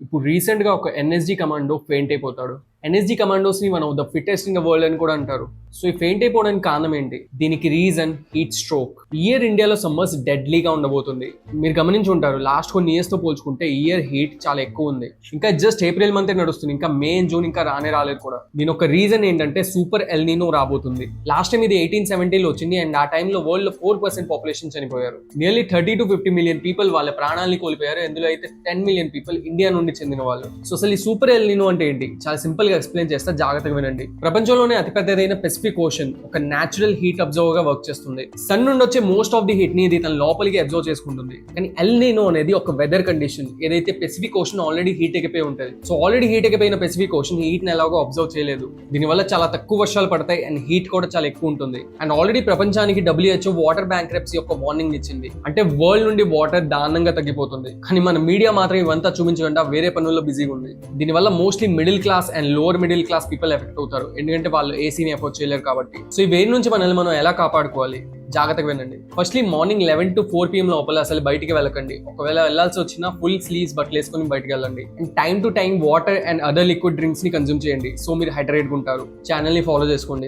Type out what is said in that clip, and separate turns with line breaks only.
ఇప్పుడు రీసెంట్ గా ఒక ఎన్ఎస్జీ కమాండో ఫెయింట్ అయిపోతాడు. ఎన్ఎస్జీ కమాండోస్ ని మనం the fittest in the world అని కూడా అంటారు. సో ఈ ఫెయింట్ అయిపోవడానికి కారణం ఏంటి? దీనికి రీజన్ హీట్ స్ట్రోక్. ఇయర్ ఇండియాలో సమ్మర్స్ డెడ్లీగా ఉండబోతుంది. మీరు గమనించి ఉంటారు, లాస్ట్ కొన్ని ఇయర్స్ తో పోల్చుకుంటే ఇయర్ హీట్ చాలా ఎక్కువ ఉంది. ఇంకా జస్ట్ ఏప్రిల్ మంత్ నడుస్తుంది, ఇంకా మే జూన్ ఇంకా రాలేదు కూడా. దీని ఒక రీజన్ ఏంటంటే సూపర్ ఎల్ నీనో రాబోతుంది. లాస్ట్ టైం ఇది 1870లో వచ్చింది అండ్ ఆ టైంలో వరల్డ్ లో 4% పాపులేషన్ చనిపోయారు. నియర్లీ 30 to 50 మిలియన్ పీపుల్ వాళ్ళ ప్రాణాలని కోల్పోయారు. ఇందులో అయితే 10 మిలియన్ పీపుల్ ఇండియా నుండి చెందిన వాళ్ళు. సో అసలు ఈ సూపర్ ఎల్ నీనో అంటే ఏంటి? చాలా సింపుల్ గా ఎక్స్ప్లెయిన్ చేస్తా, జాగ్రత్తగా వినండి. ప్రపంచంలోనే అతిపెద్దదైన పెసిఫిక్ ఓషన్ ఒక నేచురల్ హీట్ అబ్జర్వర్ గా వర్క్ చేస్తుంది. సన్ నుండి వచ్చే మోస్ట్ ఆఫ్ ది హీట్ ని ఇది తన లోపలికి అబ్జర్వ్ చేసుకుంటుంది. కానీ ఎల్ నీనో అనేది ఒక వెదర్ కండిషన్. ఏదైతే పెసిఫిక్ ఓషన్ ఆల్రెడీ హీట్ ఎక్కిపోయి ఉంటుంది. సో ఆల్రెడీ హీట్ ఎక్కిపోయిన పెసిఫిక్ ఓషన్ హీట్ ని ఎలాగో అబ్జర్వ్ చేయలేదు. దీనివల్ల చాలా తక్కువ వర్షాలు పడతాయి అండ్ హీట్ కూడా చాలా ఎక్కువ ఉంటుంది. అండ్ ఆల్రెడీ ప్రపంచానికి WHO వాటర్ బ్యాంక్రప్సీ యొక్క వార్నింగ్ ఇచ్చింది. అంటే వరల్డ్ నుండి వాటర్ దారుణంగా తగ్గిపోతుంది. కానీ మన మీడియా మాత్రం ఇవంతా చూపించకుండా వేరే పనుల్లో బిజీగా ఉంది. దీనివల్ల mostly middle class and lower middle class people effect అవుతారు. ఎందుకంటే వాళ్ళు ఏసీని ఎఫోర్డ్ చేయలేరు కాబట్టి. సో ఈ వేడి నుంచి మనల్ని మనం ఎలా కాపాడుకోవాలి? జాగ్రత్తగా వినండి. ఫస్ట్లీ మార్నింగ్ 11 to 4 PM లోపల అసలు బయటికి వెళ్ళకండి. ఒకవేళ వెళ్ళాల్సి వచ్చినా ఫుల్ స్లీవ్స్ బట్టలు వేసుకొని బయటకు వెళ్ళండి. And time to time water and other liquid drinks ని కన్జ్యూమ్ చేయండి. సో మీరు హైడ్రేట్ గా ఉంటారు. ఛానల్ ని ఫాలో చేసుకోండి.